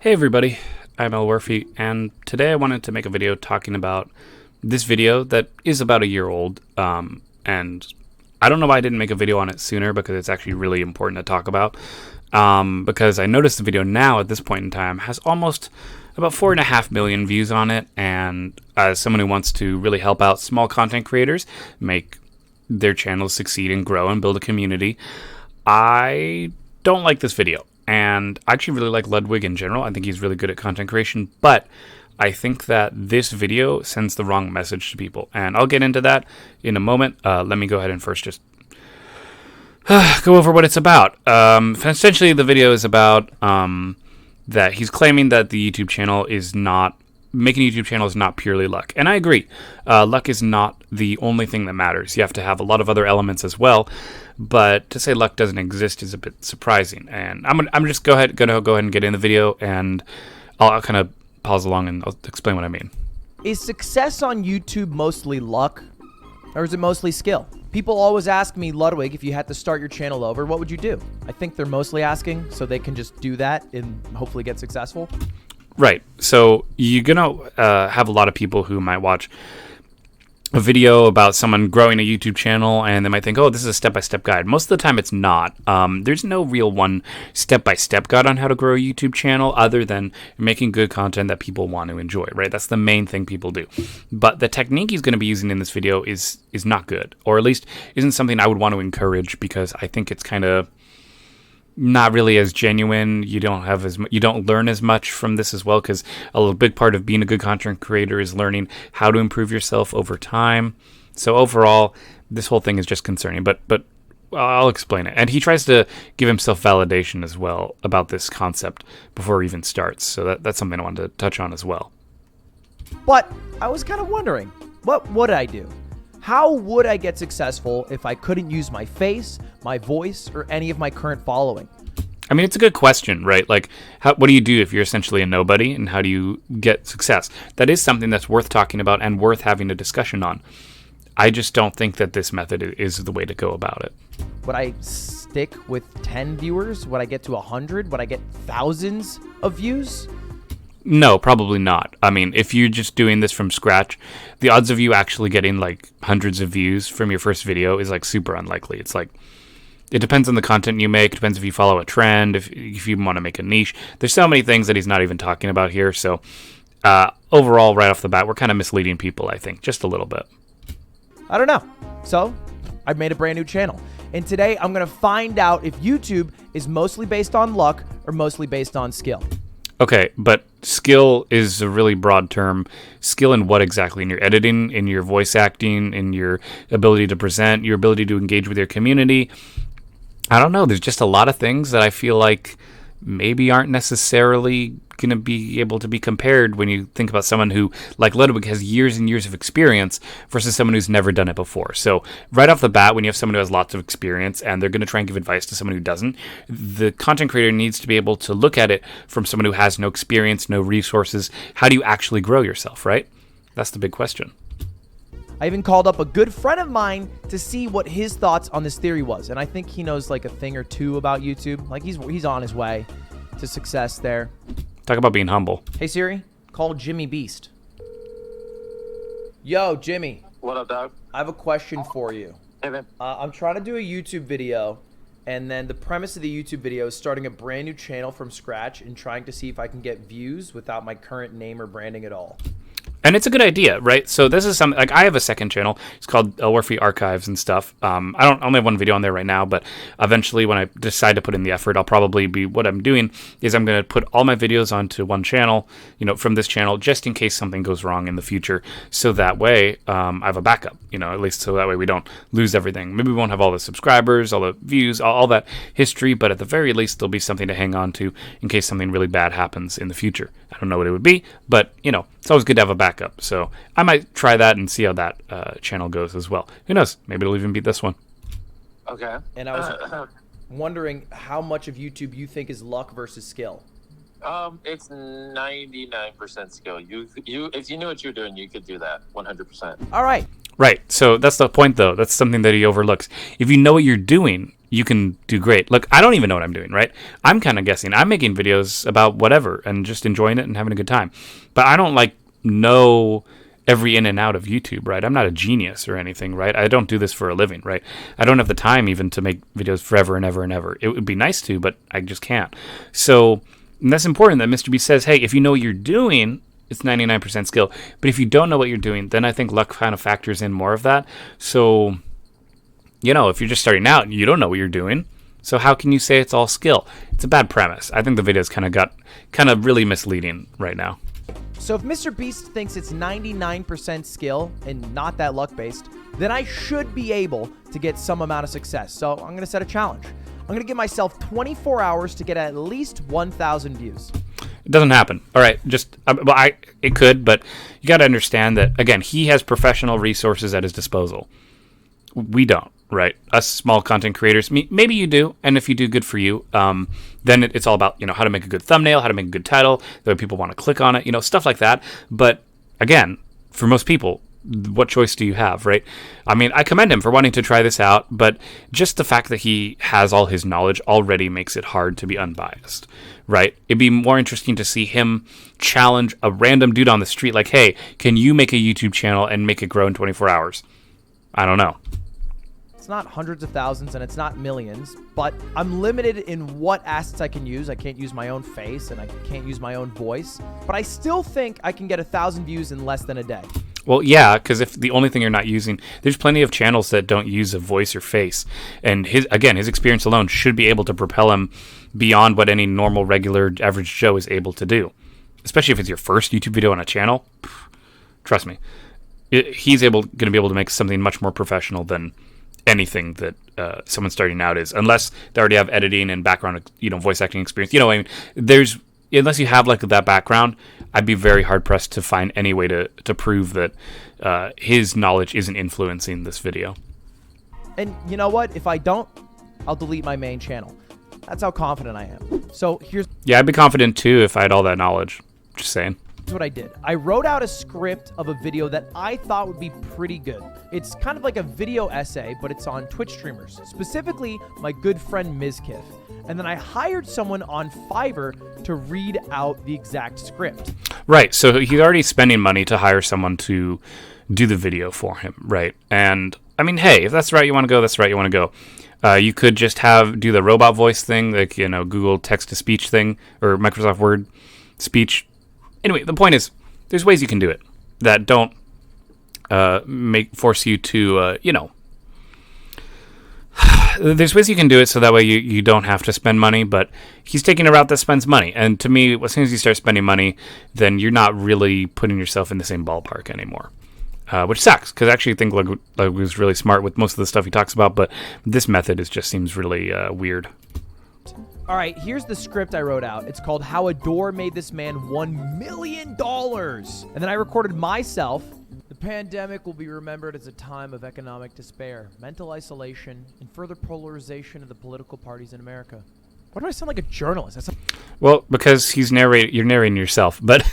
Hey everybody, I'm Elwirfy, and today I wanted to make a video talking about this video that is about a year old, and I don't know why I didn't make a video on it sooner, because it's actually really important to talk about, because I noticed the video now at this point in time has almost about 4.5 million views on it, and as someone who wants to really help out small content creators make their channels succeed and grow and build a community, I don't like this video. And I actually really like Ludwig in general. I think he's really good at content creation, but I think that this video sends the wrong message to people. And I'll get into that in a moment. Let me go ahead and first just go over what it's about. Essentially, the video is about that he's claiming that the YouTube channel is not, making a YouTube channel is not purely luck. And I agree. Luck is not the only thing that matters. You have to have a lot of other elements as well. But to say luck doesn't exist is a bit surprising. And I'm just gonna go ahead and get in the video, and I'll kind of pause along and I'll explain what I mean. Is success on YouTube mostly luck, or is it mostly skill? People always ask me, Ludwig, if you had to start your channel over, what would you do? I think they're mostly asking so they can just do that and hopefully get successful. Right. So you're gonna have a lot of people who might watch a video about someone growing a YouTube channel, and they might think, oh, this is a step-by-step guide. Most of the time it's not. There's no real one step-by-step guide on how to grow a YouTube channel other than making good content that people want to enjoy, right? That's the main thing people do. But the technique he's going to be using in this video is not good, or at least isn't something I would want to encourage, because I think it's kind of not really as genuine. You don't learn as much from this as well, because a big part of being a good content creator is learning how to improve yourself over time. So overall, this whole thing is just concerning, but I'll explain it. And he tries to give himself validation as well about this concept before he even starts. So that's something I wanted to touch on as well. But I was kind of wondering, what would I do? How would I get successful if I couldn't use my face, my voice, or any of my current following? I mean, it's a good question, right? Like, what do you do if you're essentially a nobody, and how do you get success? That is something that's worth talking about and worth having a discussion on. I just don't think that this method is the way to go about it. Would I stick with 10 viewers? Would I get to 100? Would I get thousands of views? No, probably not. I mean, if you're just doing this from scratch, the odds of you actually getting like hundreds of views from your first video is like super unlikely. It's like, it depends on the content you make. It depends if you follow a trend, if you want to make a niche. There's so many things that he's not even talking about here. So overall, right off the bat, we're kind of misleading people, I think, just a little bit. I don't know. So I've made a brand new channel. And today I'm going to find out if YouTube is mostly based on luck or mostly based on skill. Okay, but skill is a really broad term. Skill in what exactly? In your editing, in your voice acting, in your ability to present, your ability to engage with your community? I don't know. There's just a lot of things that I feel like maybe aren't necessarily going to be able to be compared when you think about someone who, like Ludwig, has years and years of experience versus someone who's never done it before. So right off the bat, when you have someone who has lots of experience and they're going to try and give advice to someone who doesn't, the content creator needs to be able to look at it from someone who has no experience, no resources. How do you actually grow yourself, right? That's the big question. I even called up a good friend of mine to see what his thoughts on this theory was. And I think he knows like a thing or two about YouTube. Like he's on his way to success there. Talk about being humble. Hey Siri, call Jimmy Beast. Yo, Jimmy. What up, dog? I have a question for you. Hey, man. I'm trying to do a YouTube video, and then the premise of the YouTube video is starting a brand new channel from scratch and trying to see if I can get views without my current name or branding at all. And it's a good idea, right? So this is something, like, I have a second channel. It's called Elwirfy Archives and stuff. I only have one video on there right now, but eventually when I decide to put in the effort, I'll probably be, what I'm doing is I'm going to put all my videos onto one channel, from this channel, just in case something goes wrong in the future. So that way I have a backup, at least so that way we don't lose everything. Maybe we won't have all the subscribers, all the views, all that history, but at the very least, there'll be something to hang on to in case something really bad happens in the future. I don't know what it would be, but, it's always good to have a backup. So I might try that and see how that channel goes as well. Who knows? Maybe it'll even beat this one. Okay. And I was wondering how much of YouTube you think is luck versus skill. It's 99% skill. You if you knew what you're doing, you could do that 100%. All right. Right. So that's the point, though. That's something that he overlooks. If you know what you're doing, you can do great. Look, I don't even know what I'm doing, right? I'm kind of guessing. I'm making videos about whatever and just enjoying it and having a good time. But I don't know every in and out of YouTube, right? I'm not a genius or anything, right? I don't do this for a living, right? I don't have the time even to make videos forever and ever and ever. It would be nice to, but I just can't. So that's important that Mr. B says, hey, if you know what you're doing, it's 99% skill. But if you don't know what you're doing, then I think luck kind of factors in more of that. So, if you're just starting out and you don't know what you're doing, so how can you say it's all skill? It's a bad premise. I think the video's kind of really misleading right now. So if Mr. Beast thinks it's 99% skill and not that luck-based, then I should be able to get some amount of success. So I'm going to set a challenge. I'm going to give myself 24 hours to get at least 1,000 views. It doesn't happen. All right, it could, but you got to understand that, again, he has professional resources at his disposal. We don't, right? Us small content creators, maybe you do, and if you do, good for you. Then it's all about, how to make a good thumbnail, how to make a good title, the way people want to click on it, stuff like that. But again, for most people, what choice do you have, right? I mean, I commend him for wanting to try this out, but just the fact that he has all his knowledge already makes it hard to be unbiased, right? It'd be more interesting to see him challenge a random dude on the street like, hey, can you make a YouTube channel and make it grow in 24 hours? I don't know. It's not hundreds of thousands and it's not millions, but I'm limited in what assets I can use. I can't use my own face and I can't use my own voice, but I still think I can get 1,000 views in less than a day. Well, yeah, because if the only thing you're not using, there's plenty of channels that don't use a voice or face. And his experience alone should be able to propel him beyond what any normal, regular, average Joe is able to do. Especially if it's your first YouTube video on a channel. Trust me. He's going to be able to make something much more professional than anything that someone starting out is. Unless they already have editing and background, voice acting experience. I mean, unless you have that background, I'd be very hard pressed to find any way to prove that his knowledge isn't influencing this video. And you know what? If I don't, I'll delete my main channel. That's how confident I am. So here's... Yeah, I'd be confident too if I had all that knowledge. Just saying. What I did. I wrote out a script of a video that I thought would be pretty good. It's kind of like a video essay, but it's on Twitch streamers, specifically my good friend Mizkif. And then I hired someone on Fiverr to read out the exact script. Right, so he's already spending money to hire someone to do the video for him, right? And, I mean, hey, if that's the route you want to go, that's the route you want to go. You could just do the robot voice thing, like, Google text-to-speech thing, or Microsoft Word speech. Anyway, the point is, there's ways you can do it that don't force you to, there's ways you can do it so that way you don't have to spend money, but he's taking a route that spends money. And to me, as soon as you start spending money, then you're not really putting yourself in the same ballpark anymore, which sucks, because I actually think Lug was really smart with most of the stuff he talks about, but this method just seems really weird. All right, here's the script I wrote out. It's called How a Door Made This Man $1 Million. And then I recorded myself. The pandemic will be remembered as a time of economic despair, mental isolation, and further polarization of the political parties in America. Why do I sound like a journalist? Well, because you're narrating yourself. But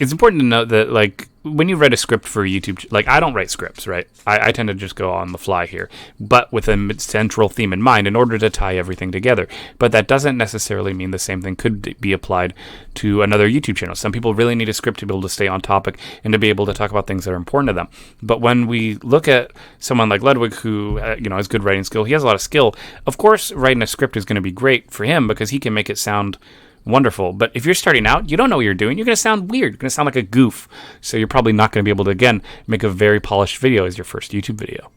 it's important to note that, when you write a script for YouTube, I don't write scripts, right? I tend to just go on the fly here, but with a central theme in mind in order to tie everything together. But that doesn't necessarily mean the same thing could be applied to another YouTube channel. Some people really need a script to be able to stay on topic and to be able to talk about things that are important to them. But when we look at someone like Ludwig, who has good writing skill, he has a lot of skill. Of course, writing a script is going to be great for him because he can make it sound wonderful. But if you're starting out, you don't know what you're doing, you're going to sound weird. You're going to sound like a goof. So you're probably not going to be able to, again, make a very polished video as your first YouTube video.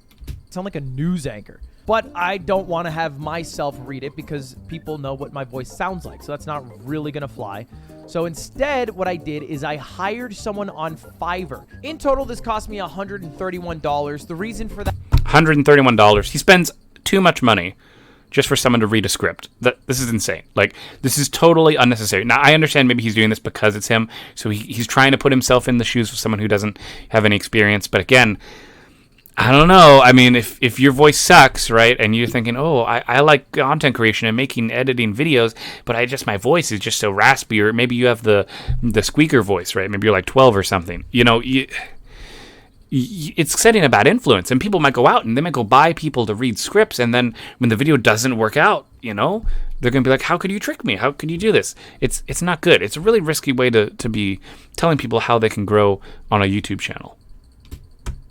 Sound like a news anchor. But I don't want to have myself read it because people know what my voice sounds like. So that's not really going to fly. So instead, what I did is I hired someone on Fiverr. In total, this cost me $131. The reason for that... $131. He spends too much money just for someone to read a script. This is insane. This is totally unnecessary. Now, I understand maybe he's doing this because it's him, so he's trying to put himself in the shoes of someone who doesn't have any experience. But again, I don't know. I mean, if your voice sucks, right, and you're thinking, oh, I like content creation and editing videos, but my voice is just so raspy, or maybe you have the squeaker voice, right? Maybe you're like 12 or something. it's setting a bad influence, and people might go out and they might go buy people to read scripts, and then when the video doesn't work out, they're gonna be like, how could you trick me? How could you do this? It's not good. It's a really risky way to be telling people how they can grow on a YouTube channel.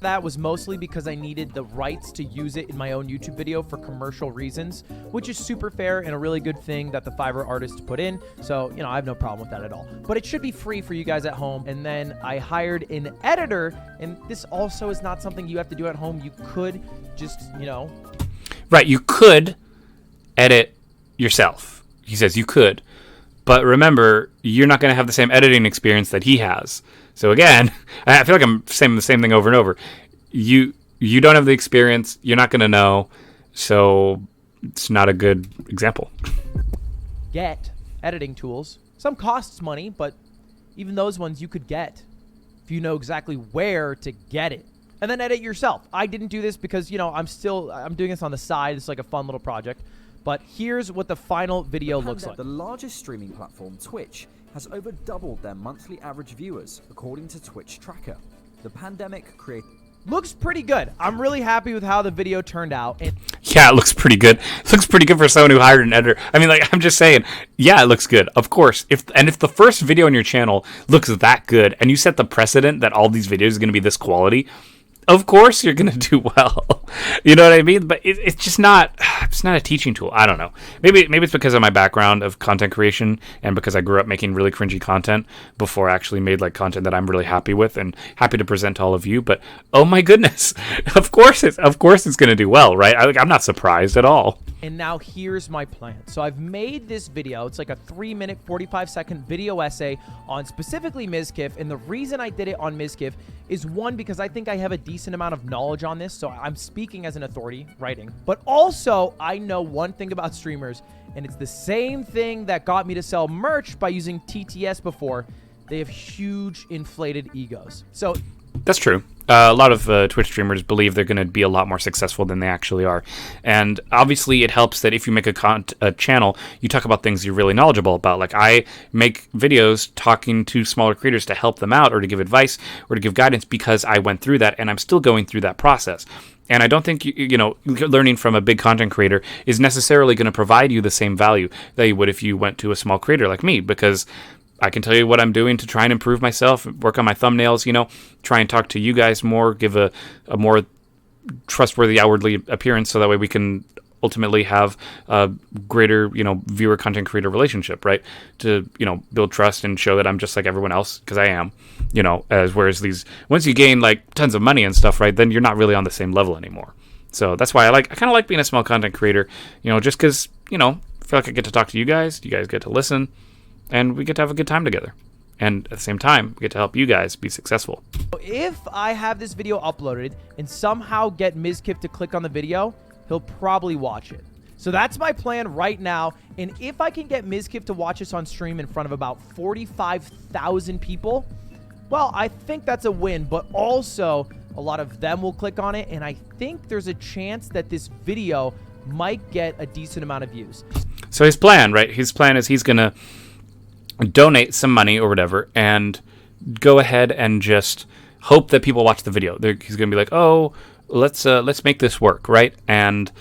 That was mostly because I needed the rights to use it in my own YouTube video for commercial reasons, which is super fair and a really good thing that the Fiverr artist put in. So, I have no problem with that at all. But it should be free for you guys at home. And then I hired an editor, and this also is not something you have to do at home. You could just, Right, you could edit yourself. He says you could. But remember, you're not going to have the same editing experience that he has. So again, I feel like I'm saying the same thing over and over. You don't have the experience. You're not going to know. So it's not a good example. Get editing tools. Some costs money, but even those ones you could get if you know exactly where to get it. And then edit yourself. I didn't do this because, I'm doing this on the side. It's like a fun little project. But here's what the final video looks like. The largest streaming platform, Twitch, has over doubled their monthly average viewers, according to Twitch Tracker. The pandemic created... Looks pretty good. I'm really happy with how the video turned out. Yeah, it looks pretty good. It looks pretty good for someone who hired an editor. I mean, I'm just saying, yeah, it looks good. Of course. If the first video on your channel looks that good, and you set the precedent that all these videos are going to be this quality, of course you're going to do well. You know what I mean? But it's just not a teaching tool. I don't know. Maybe it's because of my background of content creation and because I grew up making really cringy content before I actually made content that I'm really happy with and happy to present to all of you. But oh my goodness, of course it's going to do well, right? I'm not surprised at all. And now here's my plan. So I've made this video. It's like a 3-minute, 45-second video essay on specifically Mizkif. And the reason I did it on Mizkif is, one, because I think I have a decent amount of knowledge on this. So I'm speaking as an authority, writing. But also, I know one thing about streamers, and it's the same thing that got me to sell merch by using TTS before. They have huge inflated egos. So that's true. A lot of Twitch streamers believe they're going to be a lot more successful than they actually are. And obviously it helps that if you make a channel, you talk about things you're really knowledgeable about. Like I make videos talking to smaller creators to help them out or to give advice or to give guidance because I went through that and I'm still going through that process. And I don't think, learning from a big content creator is necessarily going to provide you the same value that you would if you went to a small creator like me, because I can tell you what I'm doing to try and improve myself, work on my thumbnails, try and talk to you guys more, give a more trustworthy outwardly appearance so that way we can ultimately have a greater, viewer content creator relationship, right? To, build trust and show that I'm just like everyone else, because I am, whereas once you gain tons of money and stuff, right, then you're not really on the same level anymore. So that's why I kind of like being a small content creator, just because, I feel like I get to talk to you guys get to listen, and we get to have a good time together. And at the same time, we get to help you guys be successful. If I have this video uploaded and somehow get Mizkif to click on the video, he'll probably watch it. So that's my plan right now. And if I can get Mizkif to watch this on stream in front of about 45,000 people, well, I think that's a win. But also, a lot of them will click on it. And I think there's a chance that this video might get a decent amount of views. So his plan, right? His plan is he's going to donate some money or whatever and go ahead and just hope that people watch the video. He's going to be like, oh, let's make this work, right? And,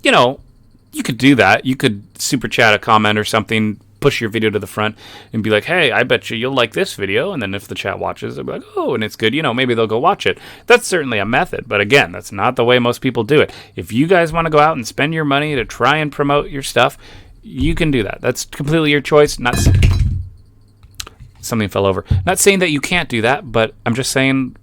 you could do that. You could super chat a comment or something, push your video to the front and be like, hey, I bet you'll like this video. And then if the chat watches, they'll be like, oh, and it's good. Maybe they'll go watch it. That's certainly a method. But again, that's not the way most people do it. If you guys want to go out and spend your money to try and promote your stuff, you can do that. That's completely your choice. Something fell over. Not saying that you can't do that, but I'm just saying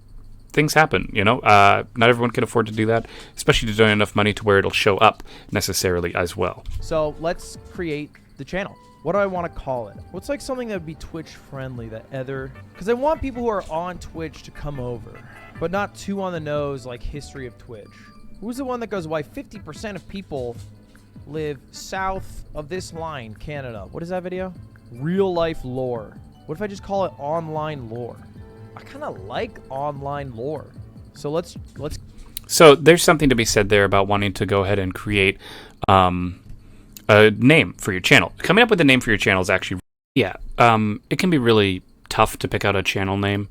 things happen, Not everyone can afford to do that, especially to donate enough money to where it'll show up necessarily as well. So let's create the channel. What do I want to call it? What's something that would be Twitch friendly because I want people who are on Twitch to come over, but not too on the nose like history of Twitch. Who's the one that goes, why 50% of people live south of this line, Canada? What is that video? Real life lore. What if I just call it online lore? I kind of like online lore. So let's. So there's something to be said there about wanting to go ahead and create a name for your channel. Coming up with a name for your channel is actually, it can be really tough to pick out a channel name.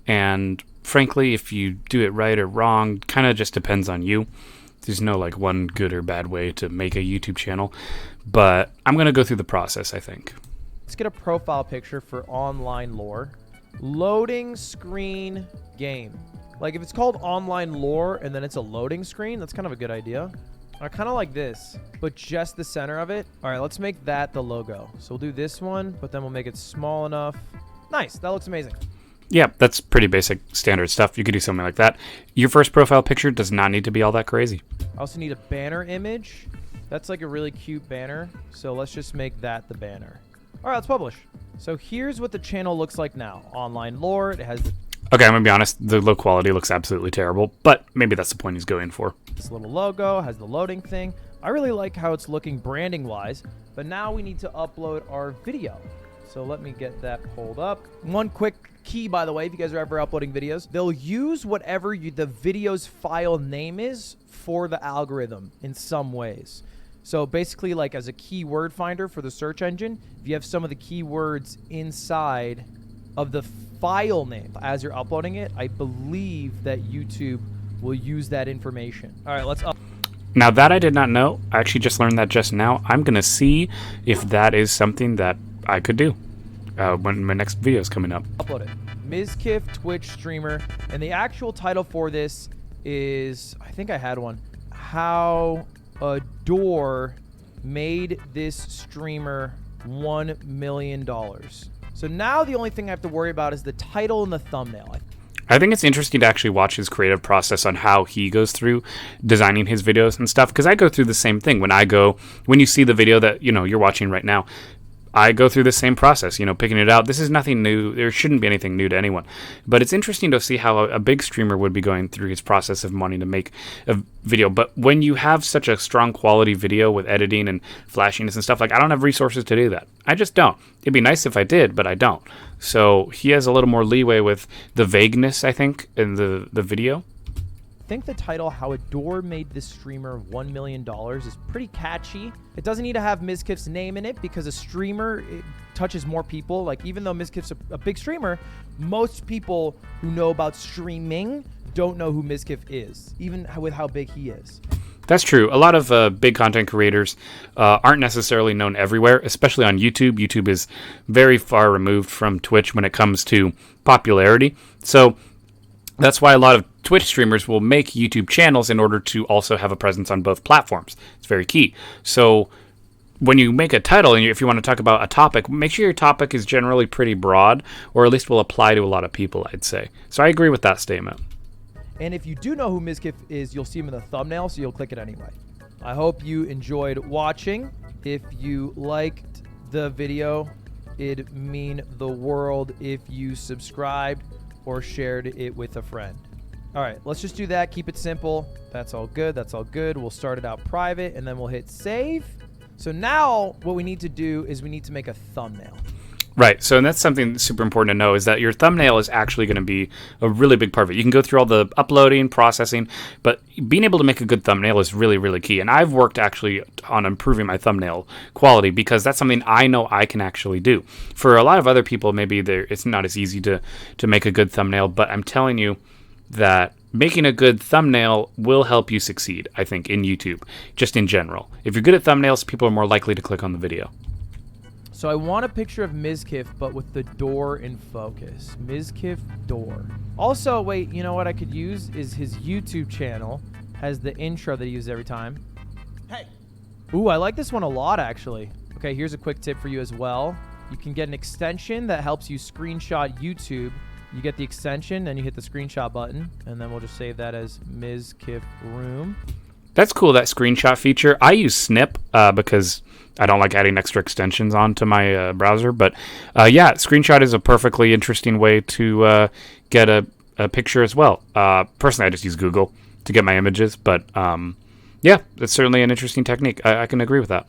And frankly, if you do it right or wrong, kind of just depends on you. There's no like one good or bad way to make a YouTube channel, but I'm going to go through the process, I think. Let's get a profile picture for online lore. Loading screen game. Like if it's called online lore and then it's a loading screen, that's kind of a good idea. I kind of like this, but just the center of it. All right, let's make that the logo. So we'll do this one, but then we'll make it small enough. Nice, that looks amazing. Yeah, that's pretty basic standard stuff. You could do something like that. Your first profile picture does not need to be all that crazy. I also need a banner image. That's like a really cute banner. So let's just make that the banner. All right, let's publish. So here's what the channel looks like now. Online lore, it has Okay, I'm going to be honest. The low quality looks absolutely terrible, but maybe that's the point he's going for. this little logo, has the loading thing. I really like how it's looking branding-wise, but now we need to upload our video. So let me get that pulled up. One quick key, by the way, if you guys are ever uploading videos, they'll use whatever the video's file name is for the algorithm in some ways. So basically, like as a keyword finder for the search engine, if you have some of the keywords inside of the file name as you're uploading it, I believe that YouTube will use that information. All right, let's up. Now that I did not know, I actually just learned that just now. I'm going to see if that is something that I could do when my next video is coming up. Upload it. Mizkif Twitch streamer, and the actual title for this is, I think I had one, how Adore made this streamer $1 million. So now the only thing I have to worry about is the title and the thumbnail. I think it's interesting to actually watch his creative process on how he goes through designing his videos and stuff, because I go through the same thing. When you see the video that you're watching right now, I go through the same process, picking it out. This is nothing new. There shouldn't be anything new to anyone. But it's interesting to see how a big streamer would be going through his process of wanting to make a video. But when you have such a strong quality video with editing and flashiness and stuff, like I don't have resources to do that. I just don't. It'd be nice if I did, but I don't. So he has a little more leeway with the vagueness, I think, in the video. I think the title, How Adore Made This Streamer $1 Million, is pretty catchy. It doesn't need to have Mizkif's name in it because a streamer, it touches more people. Like, even though Mizkif's a big streamer, most people who know about streaming don't know who Mizkif is, even with how big he is. That's true. A lot of big content creators aren't necessarily known everywhere, especially on YouTube. YouTube is very far removed from Twitch when it comes to popularity. So that's why a lot of Twitch streamers will make YouTube channels in order to also have a presence on both platforms. It's very key. So when you make a title, and if you want to talk about a topic, make sure your topic is generally pretty broad, or at least will apply to a lot of people, I'd say. So I agree with that statement. And if you do know who Mizkif is, you'll see him in the thumbnail, so you'll click it anyway. I hope you enjoyed watching. If you liked the video, it'd mean the world if you subscribed or shared it with a friend. All right, let's just do that. Keep it simple. That's all good. That's all good. We'll start it out private, and then we'll hit save. So now what we need to do is we need to make a thumbnail. Right. So that's something super important to know, is that your thumbnail is actually going to be a really big part of it. You can go through all the uploading, processing, but being able to make a good thumbnail is really, really key. And I've worked actually on improving my thumbnail quality because that's something I know I can actually do. For a lot of other people, maybe it's not as easy to make a good thumbnail, but I'm telling you that making a good thumbnail will help you succeed, I think, in YouTube, just in general. If you're good at thumbnails, people are more likely to click on the video. So I want a picture of Mizkif, but with the door in focus. Mizkif door. Also, wait, you know what I could use is his YouTube channel has the intro that he uses every time. Hey. Ooh, I like this one a lot, actually. Okay, here's a quick tip for you as well. You can get an extension that helps you screenshot YouTube. You get the extension, and you hit the screenshot button, and then we'll just save that as Mizkif Room. That's cool, that screenshot feature. I use Snip because I don't like adding extra extensions onto my browser. But yeah, screenshot is a perfectly interesting way to get a picture as well. Personally, I just use Google to get my images. But yeah, it's certainly an interesting technique. I can agree with that.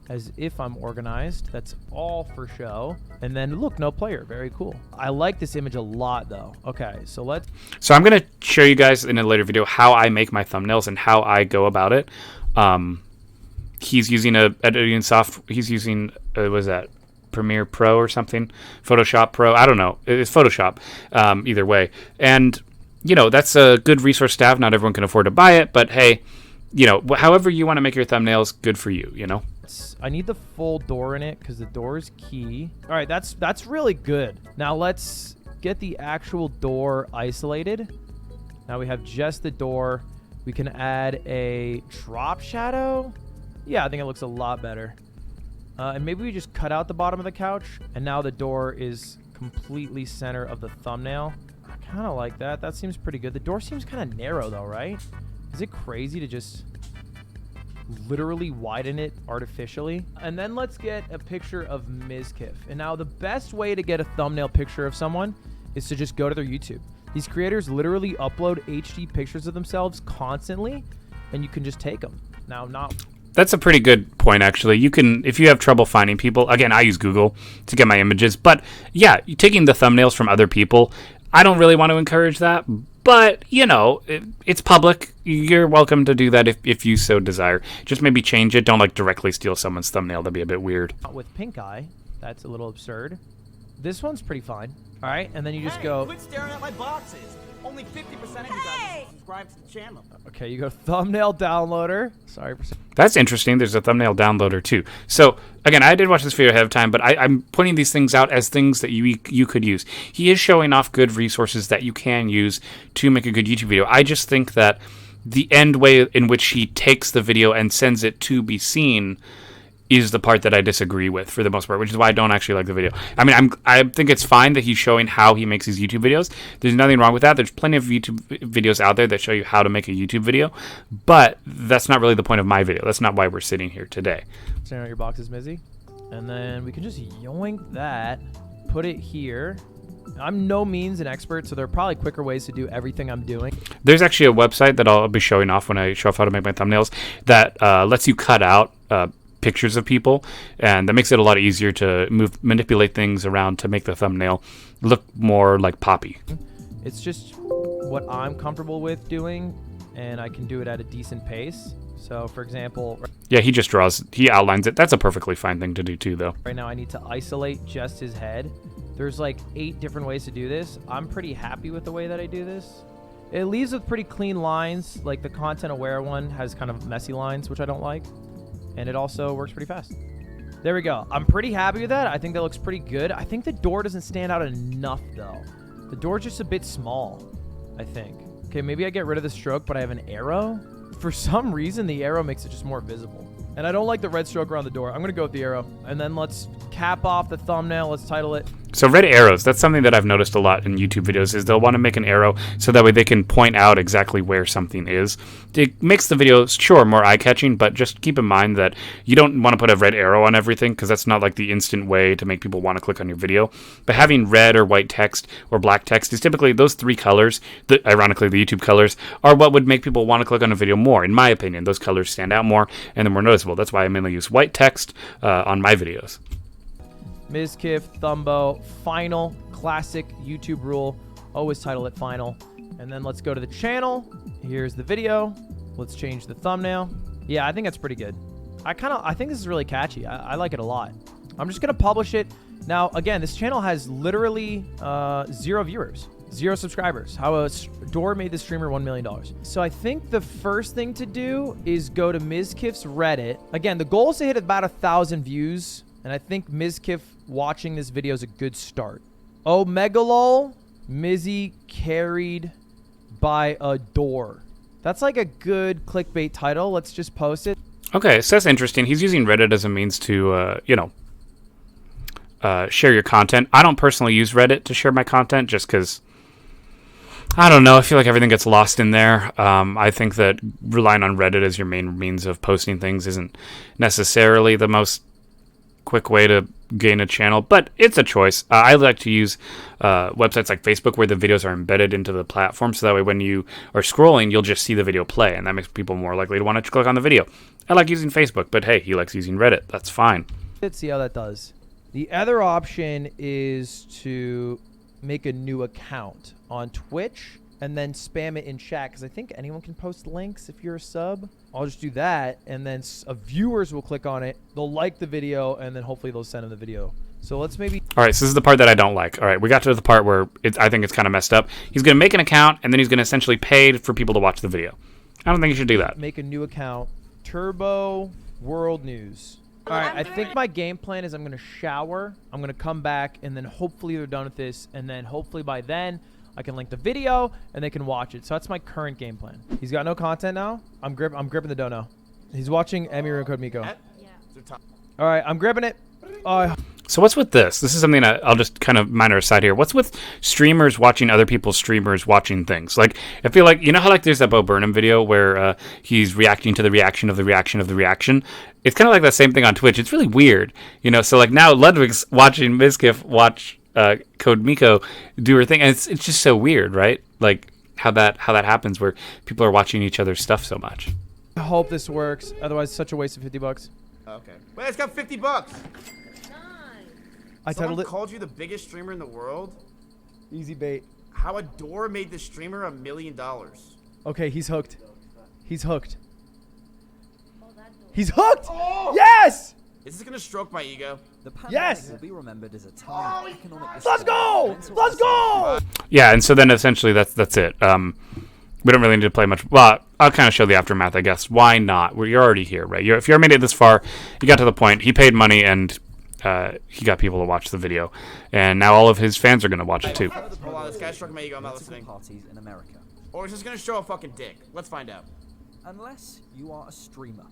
As if I'm organized. That's all for show. And then look, no player. Very cool. I like this image a lot though. Okay, so So I'm going to show you guys in a later video how I make my thumbnails and how I go about it. He's using he's using, what was that? Premiere Pro or something, Photoshop Pro. I don't know. It's Photoshop. Either way, and that's a good resource to have. Not everyone can afford to buy it, but hey, however you want to make your thumbnails, good for you. I need the full door in it because the door is key. All right, that's really good. Now let's get the actual door isolated. Now we have just the door. We can add a drop shadow. Yeah, I think it looks a lot better. And maybe we just cut out the bottom of the couch, and now the door is completely center of the thumbnail. I kind of like that. That seems pretty good. The door seems kind of narrow though, right? Is it crazy to just literally widen it artificially? And then let's get a picture of Mizkif. And now the best way to get a thumbnail picture of someone is to just go to their YouTube. These creators literally upload HD pictures of themselves constantly, and you can just take them. That's a pretty good point, actually. You can, if you have trouble finding people, again, I use Google to get my images, but yeah, taking the thumbnails from other people, I don't really want to encourage that, but, it's public. You're welcome to do that if you so desire. Just maybe change it. Don't, directly steal someone's thumbnail. That'd be a bit weird. With pink eye, that's a little absurd. This one's pretty fine. All right, and then you just go... Quit staring at my boxes. Only 50% of you guys subscribe to the channel. Okay, you go thumbnail downloader. Sorry for... That's interesting. There's a thumbnail downloader, too. So, again, I did watch this video ahead of time, but I'm pointing these things out as things that you could use. He is showing off good resources that you can use to make a good YouTube video. I just think that the end way in which he takes the video and sends it to be seen is the part that I disagree with for the most part, which is why I don't actually like the video. I mean, I think it's fine that he's showing how he makes his YouTube videos. There's nothing wrong with that. There's plenty of YouTube videos out there that show you how to make a YouTube video, but that's not really the point of my video. That's not why we're sitting here today. Staring at your boxes, Mizzy. And then we can just yoink that, put it here. I'm no means an expert, so there are probably quicker ways to do everything I'm doing. There's actually a website that I'll be showing off when I show off how to make my thumbnails that lets you cut out pictures of people, and that makes it a lot easier to manipulate things around to make the thumbnail look more like poppy. It's just what I'm comfortable with doing, and I can do it at a decent pace. So for example, yeah, he outlines it. That's a perfectly fine thing to do too, though. Right now I need to isolate just his head. There's 8 different ways to do this. I'm pretty happy with the way that I do this. It leaves with pretty clean lines. Like the content aware one has kind of messy lines, which I don't like. And it also works pretty fast. There we go. I'm pretty happy with that. I think that looks pretty good. I think the door doesn't stand out enough, though. The door's just a bit small, I think. Okay, maybe I get rid of the stroke, but I have an arrow. For some reason, the arrow makes it just more visible. And I don't like the red stroke around the door. I'm going to go with the arrow. And then let's cap off the thumbnail. Let's title it. So red arrows, that's something that I've noticed a lot in YouTube videos, is they'll want to make an arrow so that way they can point out exactly where something is. It makes the video, sure, more eye-catching, but just keep in mind that you don't want to put a red arrow on everything because that's not the instant way to make people want to click on your video. But having red or white text or black text is typically those 3 colors, ironically the YouTube colors, are what would make people want to click on a video more. In my opinion, those colors stand out more and they're more noticeable. That's why I mainly use white text on my videos. Mizkif, Thumbo, final, classic YouTube rule. Always title it final. And then let's go to the channel. Here's the video. Let's change the thumbnail. Yeah, I think that's pretty good. I think this is really catchy. I like it a lot. I'm just going to publish it. Now, again, this channel has literally 0 viewers, 0 subscribers. How a door made this streamer $1 million. So I think the first thing to do is go to Mizkif's Reddit. Again, the goal is to hit about 1,000 views. And I think Mizkif watching this video is a good start. Oh, Megalol, Mizzy carried by a door. That's a good clickbait title. Let's just post it. Okay, so that's interesting. He's using Reddit as a means to, share your content. I don't personally use Reddit to share my content just because, I don't know, I feel like everything gets lost in there. I think that relying on Reddit as your main means of posting things isn't necessarily the most quick way to gain a channel, but it's a choice. I like to use websites like Facebook where the videos are embedded into the platform, so that way when you are scrolling, you'll just see the video play, and that makes people more likely to want to click on the video. I like using Facebook, but hey, he likes using Reddit. That's fine. Let's see how that does. The other option is to make a new account on Twitch and then spam it in chat, because I think anyone can post links if you're a sub. I'll just do that, and then viewers will click on it. They'll like the video, and then hopefully they'll send them the video So let's maybe All right, so this is the part that I don't like. All right, we got to the part where I think it's kind of messed up. He's going to make an account, and then he's going to essentially pay for people to watch the video. I don't think you should do that. make a new account. Turbo World News. All right, I think my game plan is I'm going to shower. I'm going to come back, and then hopefully they're done with this, and then hopefully by then I can link the video, and they can watch it. So that's my current game plan. He's got no content now. I'm gripping the dono. He's watching Emiru Code Miko. All right, I'm gripping it. So what's with this? This is something I'll just kind of minor aside here. What's with streamers watching other people's streamers watching things? Like, I feel like, you know how like there's that Bo Burnham video where he's reacting to the reaction of the reaction of the reaction? It's kind of like that same thing on Twitch. It's really weird, you know? So like now Ludwig's watching Mizkif watch Code Miko do her thing, and it's just so weird, right? Like how that happens where people are watching each other's stuff so much. I hope this works. Otherwise, it's such a waste of $50. Okay. Wait, it's got $50. I Someone titled it called you the biggest streamer in the world? Easy Bait. How a door made the streamer $1 million. Okay, he's hooked. He's hooked. He's hooked! Oh! Yes! Is this gonna stroke my ego? The pandemic Yes! will be remembered as a time of economic Let's go! Let's go! Yeah, and so then essentially that's it. We don't really need to play much. Well, I'll kind of show the aftermath, I guess. Why not? You're already here, right? If you already made it this far, you got to the point. He paid money, and he got people to watch the video. And now all of his fans are going to watch it, too. Hold on, this guy struck my ego. I'm not political listening. parties in America. Or is this gonna show a fucking dick? Let's find out. Unless you are a streamer.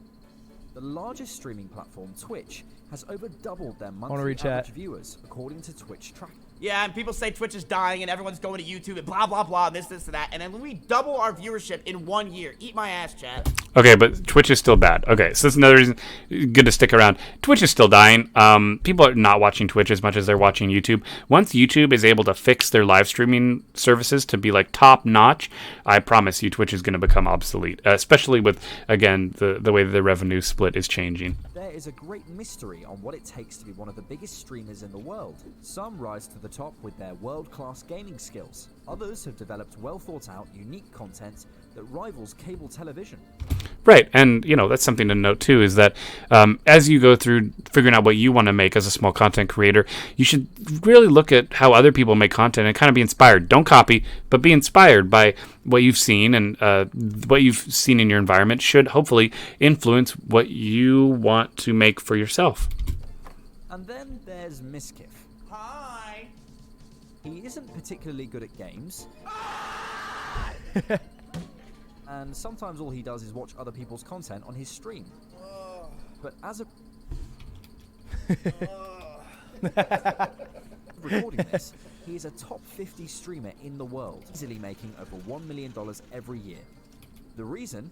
The largest streaming platform, Twitch, has over doubled their monthly read chat. average viewers, according to Twitch Track. Yeah, and people say Twitch is dying and everyone's going to YouTube and blah, blah, blah, and this, and that. And then when we double our viewership in 1 year, eat my ass, chat. Okay, but Twitch is still bad. Okay, so that's another reason. Good to stick around. Twitch is still dying. People are not watching Twitch as much as they're watching YouTube. Once YouTube is able to fix their live streaming services to be like top notch, I promise you Twitch is going to become obsolete, especially with, again, the way that the revenue split is changing. There is a great mystery on what it takes to be one of the biggest streamers in the world. Some rise to the top with their world-class gaming skills. Others have developed well-thought-out, unique content that rivals cable television. Right, and you know that's something to note too, is that as you go through figuring out what you want to make as a small content creator, you should really look at how other people make content and kind of be inspired. Don't copy, but be inspired by what you've seen, and what you've seen in your environment should hopefully influence what you want to make for yourself. And then there's Mizkif. Hi. He isn't particularly good at games. And sometimes all he does is watch other people's content on his stream. But as a recording this, he is a top 50 streamer in the world, easily making over $1 million every year. The reason?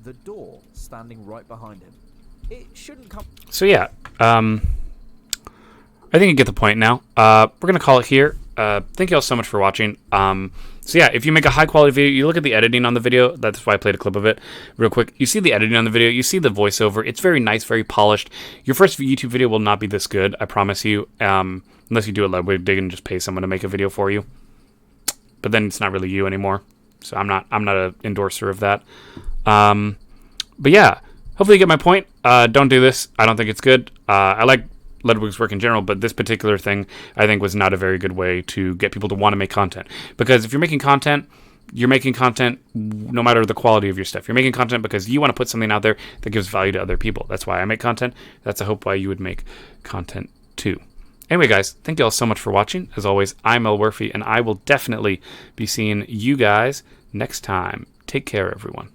The door standing right behind him. It shouldn't come. So yeah, I think you get the point now. We're gonna call it here. Thank you all so much for watching. So yeah, if you make a high quality video, you look at the editing on the video. That's why I played a clip of it real quick. You see the editing on the video. You see the voiceover. It's very nice, very polished. Your first YouTube video will not be this good, I promise you. Unless you do it Ludwig Dig and just pay someone to make a video for you. But then it's not really you anymore. So I'm not an endorser of that. But yeah, hopefully you get my point. Don't do this. I don't think it's good. I like Ludwig's work in general, but this particular thing I think was not a very good way to get people to want to make content. Because if you're making content no matter the quality of your stuff. You're making content because you want to put something out there that gives value to other people. That's why I make content. That's I hope why you would make content too. Anyway, guys, thank you all so much for watching. As always, I'm Elwirfy, and I will definitely be seeing you guys next time. Take care, everyone.